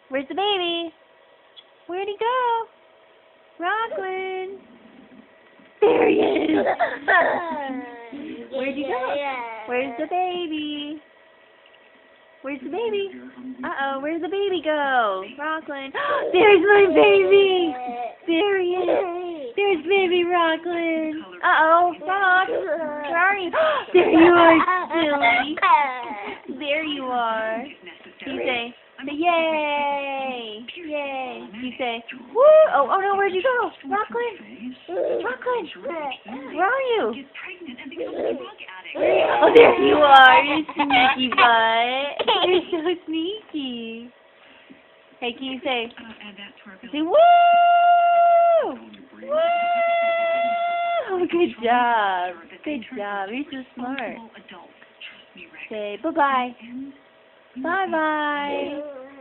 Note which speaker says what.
Speaker 1: Where's the baby? Where'd he go? Rockland. There he is. Where'd he go? Where's the baby? Where's the baby? Uh-oh, where's the baby go? Rockland. There's my baby! There he is. There's baby Rockland. Uh-oh, Rock. Where are you? There you are, silly. There you are. You say yay! Yay! You say, woo! Oh no, where'd you go? Rockland! Rockland! Where are you? Oh, there you are, you sneaky butt. You're so sneaky. Hey, can you say woo! Woo! Oh, good job. Good job. You're so smart. Say bye-bye. Bye-bye.